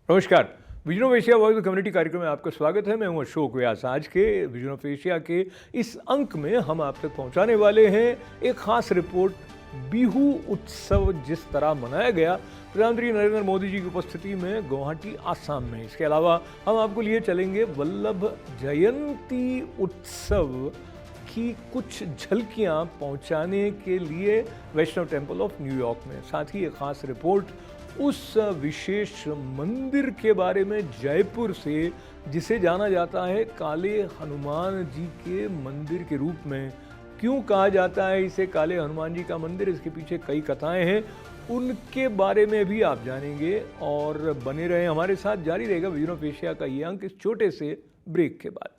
नमस्कार। Vision of Asia voice of community कार्यक्रम में आपका स्वागत है। मैं हूं अशोक व्यास। आज के विजन ऑफ एशिया के इस अंक में हम आप तक पहुंचाने वाले हैं एक खास रिपोर्ट। बिहू उत्सव जिस तरह मनाया गया प्रधानमंत्री नरेंद्र मोदी जी की उपस्थिति में गुवाहाटी आसाम में। इसके अलावा हम आपको लिए चलेंगे वल्लभ जयंती उत्सव की कुछ झलकियां पहुंचाने के लिए वैष्णव टेम्पल ऑफ न्यूयॉर्क में। साथ ही एक खास रिपोर्ट उस विशेष मंदिर के बारे में जयपुर से, जिसे जाना जाता है काले हनुमान जी के मंदिर के रूप में। क्यों कहा जाता है इसे काले हनुमान जी का मंदिर, इसके पीछे कई कथाएं हैं, उनके बारे में भी आप जानेंगे। और बने रहे हमारे साथ, जारी रहेगा विजन ऑफ एशिया का ये अंक इस छोटे से ब्रेक के बाद।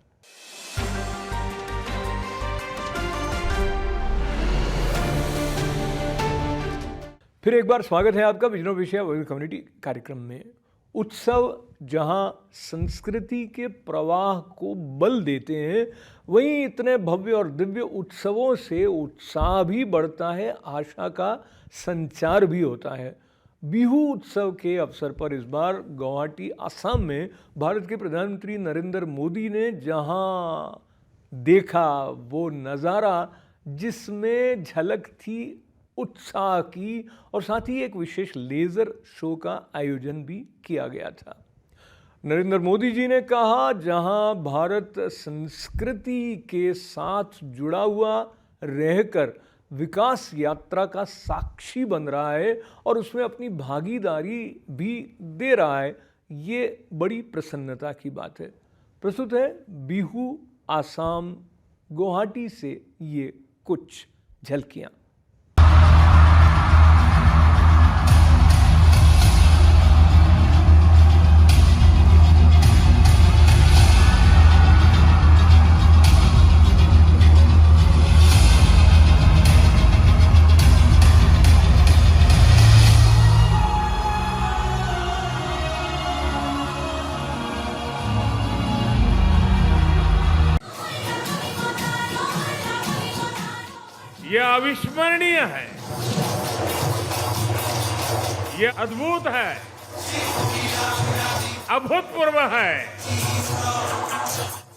फिर एक बार स्वागत है आपका vision of Asia voice of community कार्यक्रम में। उत्सव जहां संस्कृति के प्रवाह को बल देते हैं, वहीं इतने भव्य और दिव्य उत्सवों से उत्साह भी बढ़ता है, आशा का संचार भी होता है। बिहू उत्सव के अवसर पर इस बार गुवाहाटी आसाम में भारत के प्रधानमंत्री नरेंद्र मोदी ने जहां देखा वो नज़ारा जिसमें झलक थी उत्साह की, और साथ ही एक विशेष लेजर शो का आयोजन भी किया गया था। नरेंद्र मोदी जी ने कहा, जहां भारत संस्कृति के साथ जुड़ा हुआ रहकर विकास यात्रा का साक्षी बन रहा है और उसमें अपनी भागीदारी भी दे रहा है, ये बड़ी प्रसन्नता की बात है। प्रस्तुत है बिहू आसाम गुवाहाटी से ये कुछ झलकियां। ये अविस्मरणीय है, ये अद्भुत है, अभूतपूर्व है,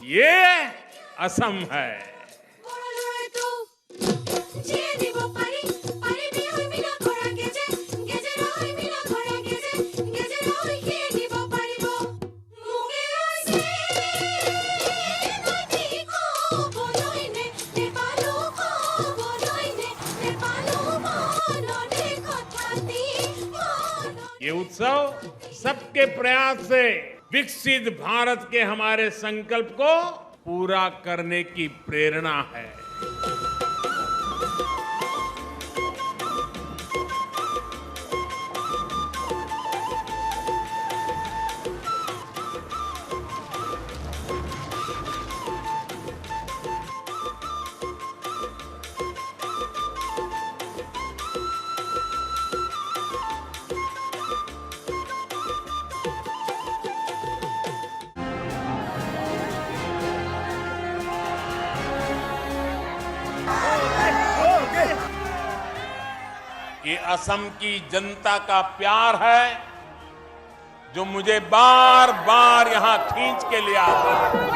ये असम है। ये उत्सव सबके प्रयास से विकसित भारत के हमारे संकल्प को पूरा करने की प्रेरणा है। ये असम की जनता का प्यार है जो मुझे बार बार यहां खींच के ले आता है।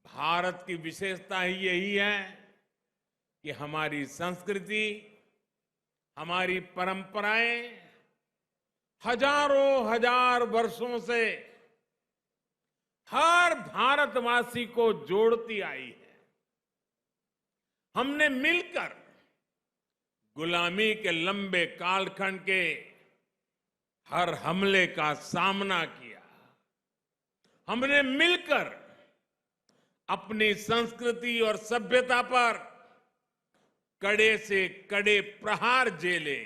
भारत की विशेषता ही यही है कि हमारी संस्कृति, हमारी परंपराएं हजारों हजार वर्षों से हर भारतवासी को जोड़ती आई है। हमने मिलकर गुलामी के लंबे कालखंड के हर हमले का सामना किया, हमने मिलकर अपनी संस्कृति और सभ्यता पर कड़े से कड़े प्रहार झेले।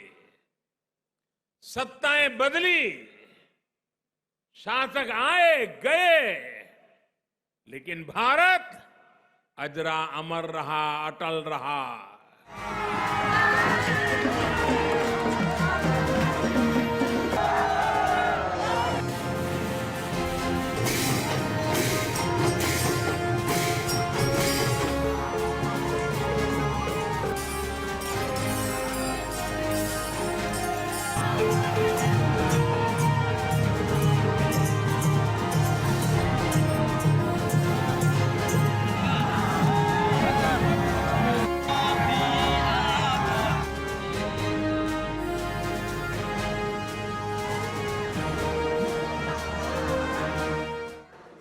सत्ताएं बदली, शासक आए गए, लेकिन भारत अजरा अमर रहा, अटल रहा।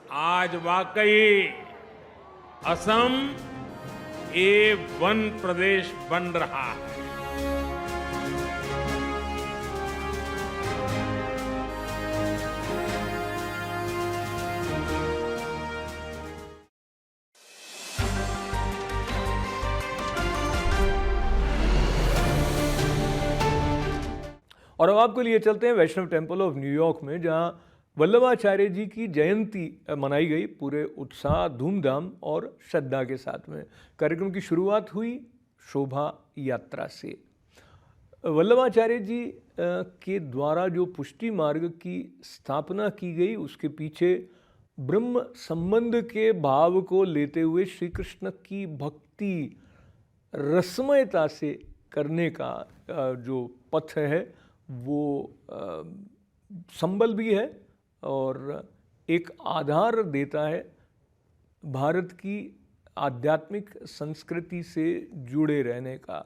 आज वाकई असम A1 प्रदेश बन रहा है। और अब आपको लिए चलते हैं वैष्णव टेम्पल ऑफ न्यूयॉर्क में, जहां वल्लभाचार्य जी की जयंती मनाई गई पूरे उत्साह, धूमधाम और श्रद्धा के साथ में। कार्यक्रम की शुरुआत हुई शोभा यात्रा से। वल्लभाचार्य जी के द्वारा जो पुष्टि मार्ग की स्थापना की गई, उसके पीछे ब्रह्म संबंध के भाव को लेते हुए श्री कृष्ण की भक्ति रसमयता से करने का जो पथ है वो संबल भी है और एक आधार देता है भारत की आध्यात्मिक संस्कृति से जुड़े रहने का।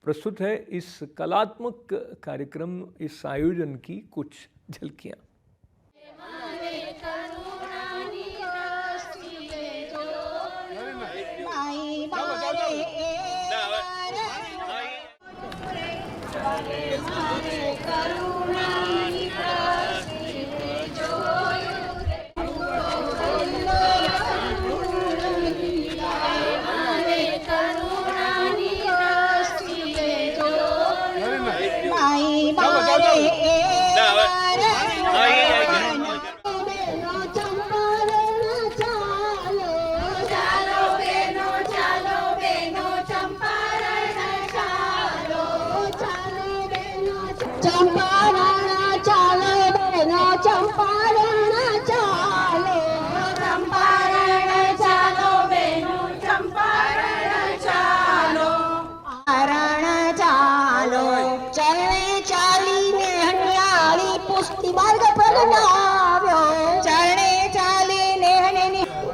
प्रस्तुत है इस कलात्मक कार्यक्रम, इस आयोजन की कुछ झलकियाँ।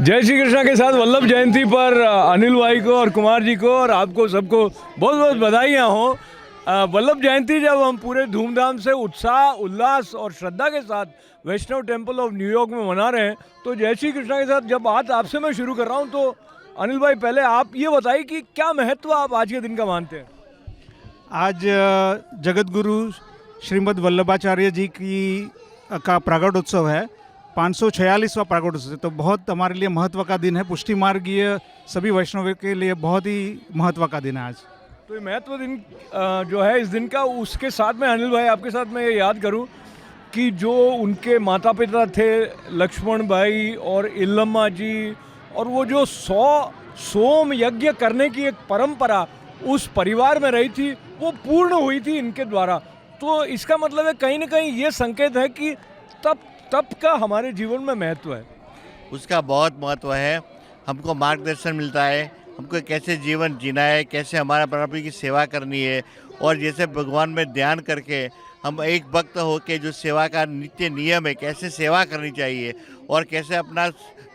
जय श्री कृष्णा के साथ वल्लभ जयंती पर अनिल भाई को और कुमार जी को और आपको सबको बहुत बहुत बधाइयाँ हों। वल्लभ जयंती जब हम पूरे धूमधाम से उत्साह, उल्लास और श्रद्धा के साथ वैष्णव टेम्पल ऑफ न्यूयॉर्क में मना रहे हैं, तो जय श्री कृष्णा के साथ जब बात आपसे मैं शुरू कर रहा हूँ, तो अनिल भाई पहले आप ये बताइए कि क्या महत्व आप आज के दिन का मानते हैं? आज जगत गुरु श्रीमद् वल्लभाचार्य जी का प्रागट उत्सव है, 546वां प्रागट उत्सव, तो बहुत हमारे लिए महत्व का दिन है। पुष्टि मार्गीय सभी वैष्णव के लिए बहुत ही महत्व का दिन है आज। तो ये महत्व दिन जो है इस दिन का, उसके साथ में अनिल भाई आपके साथ मैं ये याद करूं कि जो उनके माता पिता थे लक्ष्मण भाई और इल्लम्मा जी, और वो जो 100 सोम यज्ञ करने की एक परंपरा उस परिवार में रही थी, वो पूर्ण हुई थी इनके द्वारा। तो इसका मतलब है कहीं ना कहीं ये संकेत है कि तप का हमारे जीवन में महत्व है। उसका बहुत महत्व है। हमको मार्गदर्शन मिलता है, हमको कैसे जीवन जीना है, कैसे हमारा प्रभु की सेवा करनी है, और जैसे भगवान में ध्यान करके हम एक भक्त होके जो सेवा का नित्य नियम है, कैसे सेवा करनी चाहिए और कैसे अपना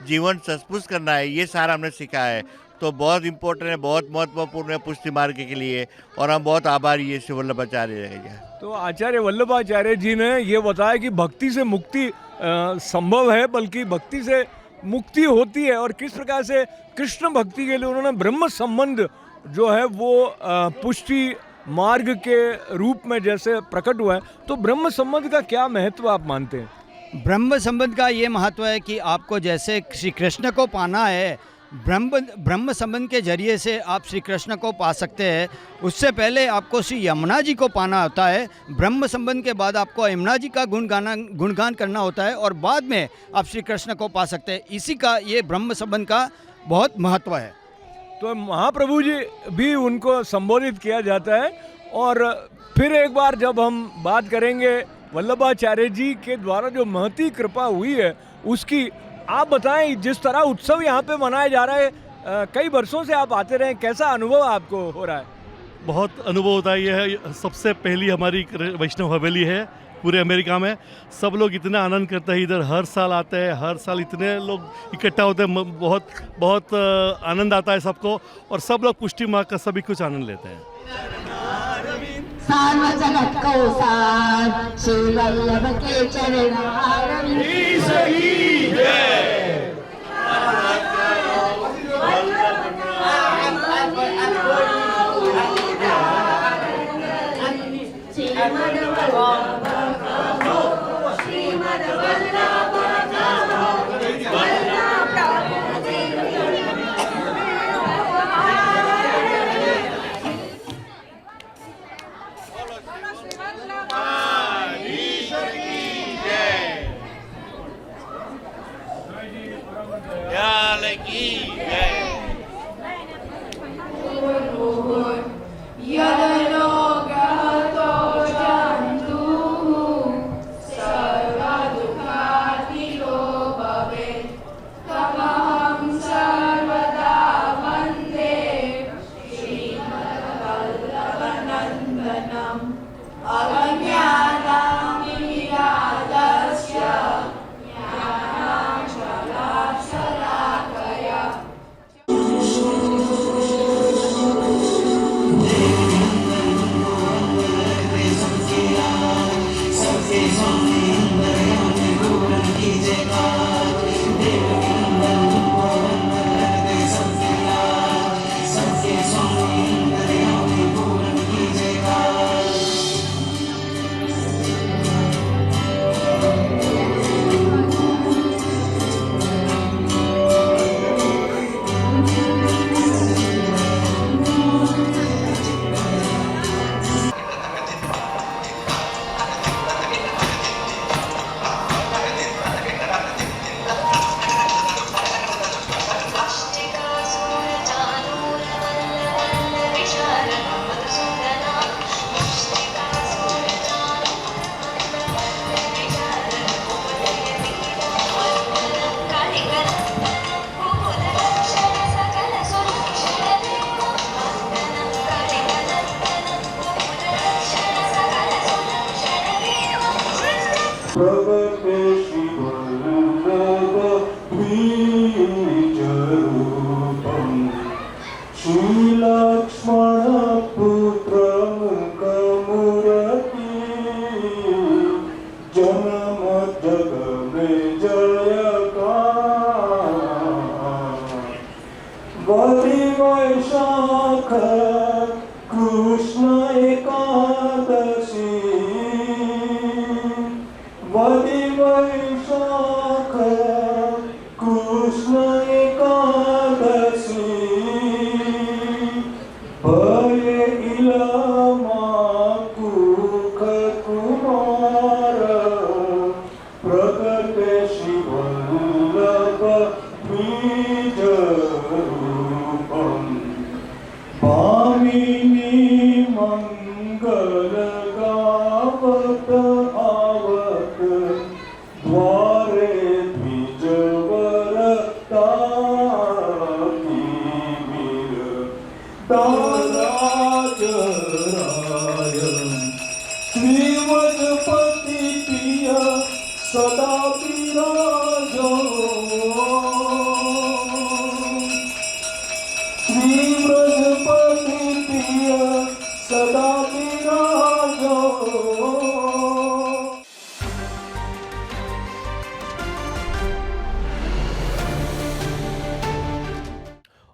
जीवन सचमुच करना है, ये सारा हमने सीखा है। तो बहुत इम्पोर्टेंट है, बहुत महत्वपूर्ण है पुष्टि मार्ग के लिए, और हम बहुत आभारी है श्री वल्लभाचार्य जी। तो आचार्य वल्लभाचार्य जी ने ये बताया कि भक्ति से मुक्ति संभव है, बल्कि भक्ति से मुक्ति होती है, और किस प्रकार से कृष्ण भक्ति के लिए उन्होंने ब्रह्म संबंध जो है वो पुष्टि मार्ग के रूप में जैसे प्रकट हुआ है। तो ब्रह्म संबंध का क्या महत्व आप मानते हैं? ब्रह्म संबंध का ये महत्व है कि आपको जैसे श्री कृष्ण को पाना है, ब्रह्म संबंध के जरिए से आप श्री कृष्ण को पा सकते हैं। उससे पहले आपको श्री यमुना जी को पाना होता है। ब्रह्म संबंध के बाद आपको यमुना जी का गुणगान करना होता है और बाद में आप श्री कृष्ण को पा सकते हैं। इसी का ये ब्रह्म संबंध का बहुत महत्व है। तो महाप्रभु जी भी उनको संबोधित किया जाता है। और फिर एक बार जब हम बात करेंगे वल्लभाचार्य जी के द्वारा जो महती कृपा हुई है उसकी, आप बताएं जिस तरह उत्सव यहाँ पे मनाया जा रहा है, कई वर्षों से आप आते रहे, कैसा अनुभव आपको हो रहा है? बहुत अनुभव होता है। यह सबसे पहली हमारी वैष्णव हवेली है पूरे अमेरिका में। सब लोग इतना आनंद करते हैं, इधर हर साल आते हैं, हर साल इतने लोग इकट्ठा होते हैं, बहुत बहुत आनंद आता है सबको। और सब लोग पुष्टि माँ का सभी कुछ आनंद लेते हैं। सर्व जगत को सार श्री वल्लभ के चरण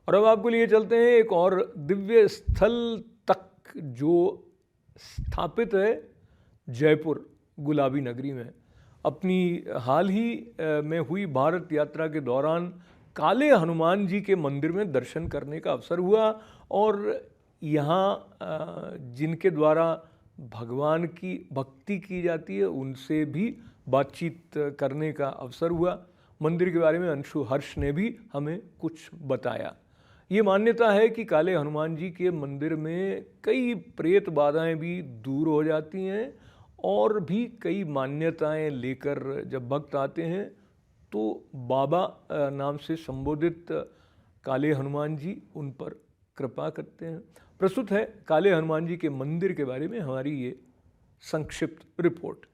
और अब आपको लिए चलते हैं एक और दिव्य स्थल तक जो स्थापित है जयपुर गुलाबी नगरी में। अपनी हाल ही में हुई भारत यात्रा के दौरान काले हनुमान जी के मंदिर में दर्शन करने का अवसर हुआ और यहाँ जिनके द्वारा भगवान की भक्ति की जाती है उनसे भी बातचीत करने का अवसर हुआ। मंदिर के बारे में अंशु हर्ष ने भी हमें कुछ बताया। ये मान्यता है कि काले हनुमान जी के मंदिर में कई प्रेत बाधाएं भी दूर हो जाती हैं और भी कई मान्यताएं लेकर जब भक्त आते हैं तो बाबा नाम से संबोधित काले हनुमान जी उन पर कृपा करते हैं। प्रस्तुत है काले हनुमान जी के मंदिर के बारे में हमारी ये संक्षिप्त रिपोर्ट।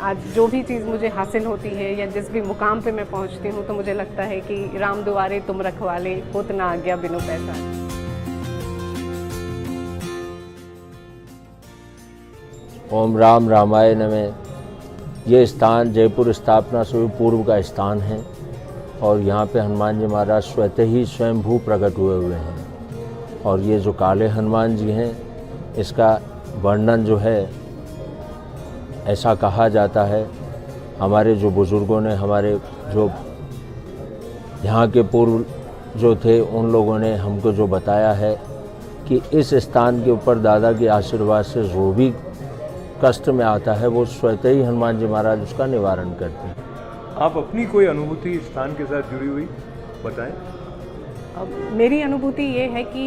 आज जो भी चीज़ मुझे हासिल होती है या जिस भी मुकाम पे मैं पहुंचती हूँ तो मुझे लगता है कि राम दुआरे तुम रखवाले, होत ना आज्ञा बिनु पैसा। ओम राम रामाय नमः। ये स्थान जयपुर स्थापना से पूर्व का स्थान है और यहाँ पे हनुमान जी महाराज स्वतः ही स्वयंभू प्रकट हुए हैं। और ये जो काले हनुमान जी हैं इसका वर्णन जो है ऐसा कहा जाता है, हमारे जो बुज़ुर्गों ने, हमारे जो यहाँ के पूर्व जो थे उन लोगों ने हमको जो बताया है कि इस स्थान के ऊपर दादा के आशीर्वाद से जो भी कष्ट में आता है वो स्वतः ही हनुमान जी महाराज उसका निवारण करते हैं। आप अपनी कोई अनुभूति इस स्थान के साथ जुड़ी हुई बताएं। मेरी अनुभूति ये है कि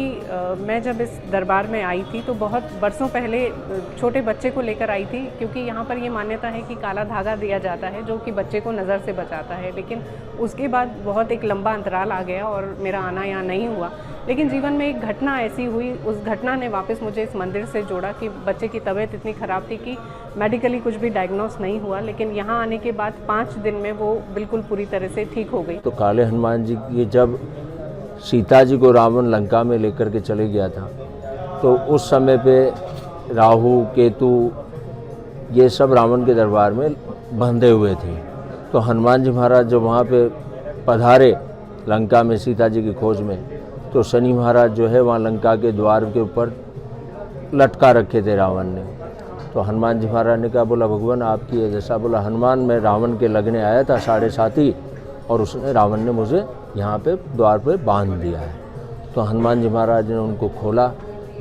मैं जब इस दरबार में आई थी तो बहुत बरसों पहले छोटे बच्चे को लेकर आई थी, क्योंकि यहाँ पर ये मान्यता है कि काला धागा दिया जाता है जो कि बच्चे को नज़र से बचाता है। लेकिन उसके बाद बहुत एक लंबा अंतराल आ गया और मेरा आना यहाँ नहीं हुआ। लेकिन जीवन में एक घटना ऐसी हुई, उस घटना ने वापस मुझे इस मंदिर से जोड़ा कि बच्चे की तबीयत इतनी ख़राब थी कि मेडिकली कुछ भी डायग्नोस नहीं हुआ, लेकिन यहाँ आने के बाद 5 दिन में वो बिल्कुल पूरी तरह से ठीक हो गई। तो काले हनुमान जी की जब सीता जी को रावण लंका में लेकर के चले गया था तो उस समय पे राहु केतु ये सब रावण के दरबार में बंधे हुए थे। तो हनुमान जी महाराज जब वहाँ पे पधारे लंका में सीता जी की खोज में, तो शनि महाराज जो है वहाँ लंका के द्वार के ऊपर लटका रखे थे रावण ने। तो हनुमान जी महाराज ने कहा, बोला भगवान आपकी है जैसा। बोला हनुमान मैं रावण के लगने आया था 7:30 और उसने रावण ने मुझे यहाँ पे द्वार पे बांध दिया है। तो हनुमान जी महाराज ने उनको खोला,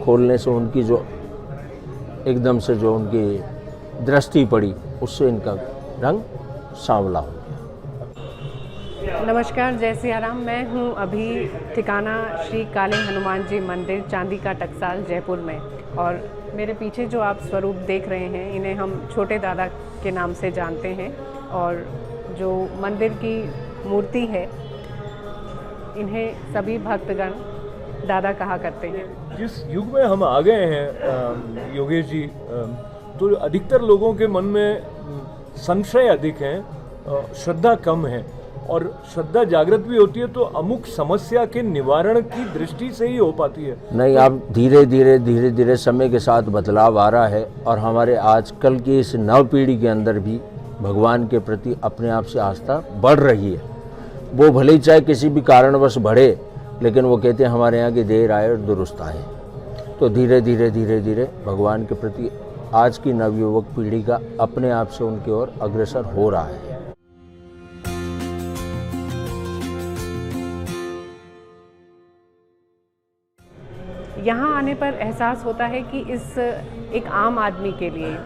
खोलने से उनकी जो एकदम से जो उनकी दृष्टि पड़ी उससे इनका रंग सांवला हो गया। नमस्कार, जय सिया राम। मैं हूँ अभी ठिकाना श्री काले हनुमान जी मंदिर चांदी का टकसाल जयपुर में, और मेरे पीछे जो आप स्वरूप देख रहे हैं इन्हें हम छोटे दादा के नाम से जानते हैं। और जो मंदिर की मूर्ति है इन्हें सभी भक्तगण दादा कहा करते हैं। जिस युग में हम आ गए हैं योगेश जी, तो अधिकतर लोगों के मन में संशय अधिक है, श्रद्धा कम है, और श्रद्धा जागृत भी होती है तो अमुक समस्या के निवारण की दृष्टि से ही हो पाती है। नहीं, अब धीरे धीरे समय के साथ बदलाव आ रहा है और हमारे आजकल की इस नव पीढ़ी के अंदर भी भगवान के प्रति अपने आप से आस्था बढ़ रही है। वो भले ही चाहे किसी भी कारणवश बढ़े, लेकिन वो कहते हैं हमारे यहाँ की देर आए और दुरुस्त आए। तो धीरे धीरे भगवान के प्रति आज की नवयुवक पीढ़ी का अपने आप से उनकी ओर अग्रसर हो रहा है। यहाँ आने पर एहसास होता है कि इस एक आम आदमी के लिए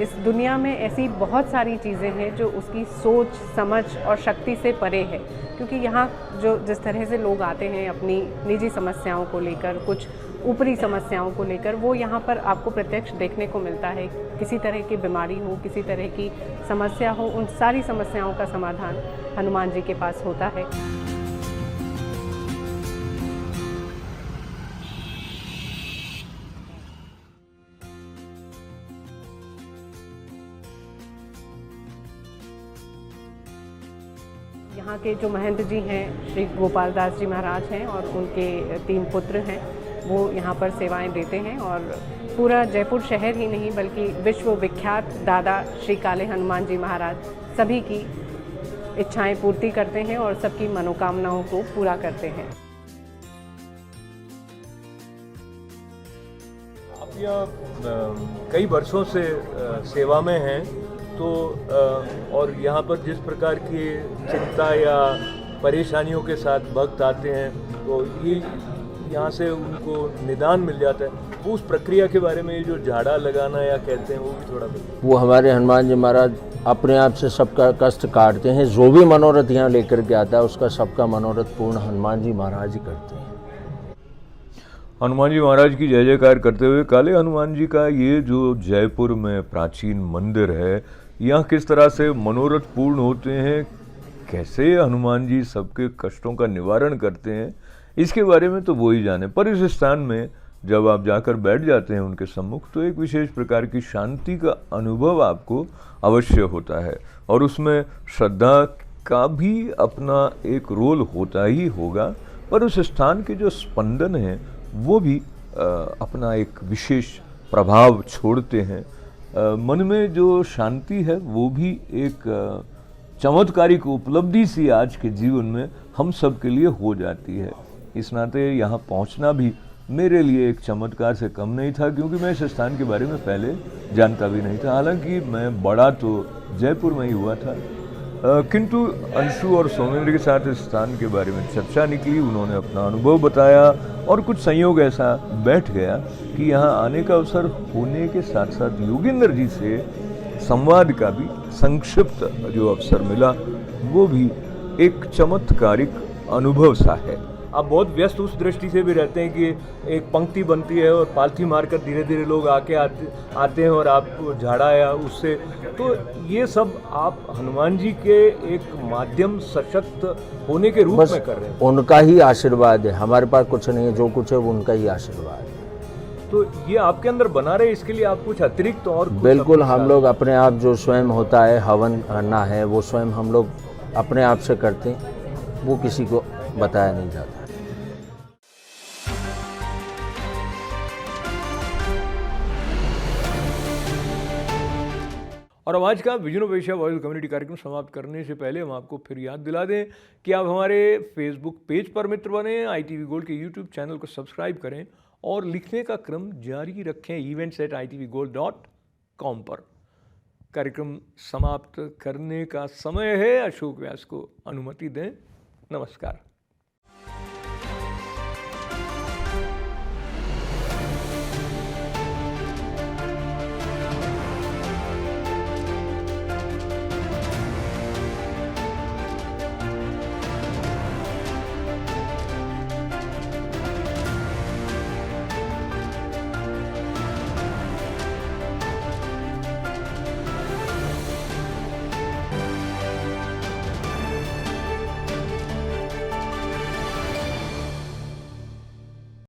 इस दुनिया में ऐसी बहुत सारी चीज़ें हैं जो उसकी सोच समझ और शक्ति से परे है। क्योंकि यहाँ जो जिस तरह से लोग आते हैं अपनी निजी समस्याओं को लेकर, कुछ ऊपरी समस्याओं को लेकर, वो यहाँ पर आपको प्रत्यक्ष देखने को मिलता है। किसी तरह की बीमारी हो, किसी तरह की समस्या हो, उन सारी समस्याओं का समाधान हनुमान जी के पास होता है। यहाँ के जो महंत जी हैं श्री गोपाल दास जी महाराज हैं और उनके 3 पुत्र हैं, वो यहाँ पर सेवाएं देते हैं। और पूरा जयपुर शहर ही नहीं बल्कि विश्व विख्यात दादा श्री काले हनुमान जी महाराज सभी की इच्छाएं पूर्ति करते हैं और सबकी मनोकामनाओं को पूरा करते हैं। आप यहाँ कई वर्षों से सेवा में हैं, तो और यहाँ पर जिस प्रकार की चिंता या परेशानियों के साथ भक्त आते हैं, तो ये यहाँ से उनको निदान मिल जाता है। वो उस प्रक्रिया के बारे में, ये जो झाड़ा लगाना या कहते हैं, वो भी थोड़ा बताइए। वो हमारे हनुमान जी महाराज अपने आप से सबका कष्ट काटते हैं। जो भी मनोरथ यहाँ लेकर के आता है उसका सबका मनोरथ पूर्ण हनुमान जी महाराज ही करते हैं। हनुमान जी महाराज की जय जयकार करते हुए काले हनुमान जी का ये जो जयपुर में प्राचीन मंदिर है, यहाँ किस तरह से मनोरथ पूर्ण होते हैं, कैसे हनुमान जी सबके कष्टों का निवारण करते हैं, इसके बारे में तो वो ही जाने। पर इस स्थान में जब आप जाकर बैठ जाते हैं उनके सम्मुख, तो एक विशेष प्रकार की शांति का अनुभव आपको अवश्य होता है, और उसमें श्रद्धा का भी अपना एक रोल होता ही होगा। पर उस स्थान के जो स्पंदन हैं वो भी अपना एक विशेष प्रभाव छोड़ते हैं। मन में जो शांति है वो भी एक चमत्कारिक उपलब्धि सी आज के जीवन में हम सब के लिए हो जाती है। इस नाते यहाँ पहुँचना भी मेरे लिए एक चमत्कार से कम नहीं था, क्योंकि मैं इस स्थान के बारे में पहले जानता भी नहीं था। हालांकि मैं बड़ा तो जयपुर में ही हुआ था, किंतु अंशु और सोमेंद्र के साथ इस स्थान के बारे में चर्चा निकली, उन्होंने अपना अनुभव बताया, और कुछ संयोग ऐसा बैठ गया कि यहाँ आने का अवसर होने के साथ साथ योगेंद्र जी से संवाद का भी संक्षिप्त जो अवसर मिला, वो भी एक चमत्कारिक अनुभव सा है। आप बहुत व्यस्त उस दृष्टि से भी रहते हैं कि एक पंक्ति बनती है और पालथी मारकर धीरे धीरे लोग आते हैं और आप झाड़ा या उससे, तो ये सब आप हनुमान जी के एक माध्यम सशक्त होने के रूप में कर रहे हैं। उनका ही आशीर्वाद है, हमारे पास कुछ नहीं है, जो कुछ है वो उनका ही आशीर्वाद है। तो ये आपके अंदर बना रहे, इसके लिए आप कुछ अतिरिक्त और बिल्कुल हम लोग अपने आप जो स्वयं होता है हवन करना है, वो स्वयं हम लोग अपने आप से करते हैं, वो किसी को बताया नहीं जाता। और अब आज का vision of Asia voice community कार्यक्रम समाप्त करने से पहले हम आपको फिर याद दिला दें कि आप हमारे फेसबुक पेज पर मित्र बने, ITV गोल्ड के यूट्यूब चैनल को सब्सक्राइब करें और लिखने का क्रम जारी रखें events@itvgold.com पर। कार्यक्रम समाप्त करने का समय है। अशोक व्यास को अनुमति दें। नमस्कार।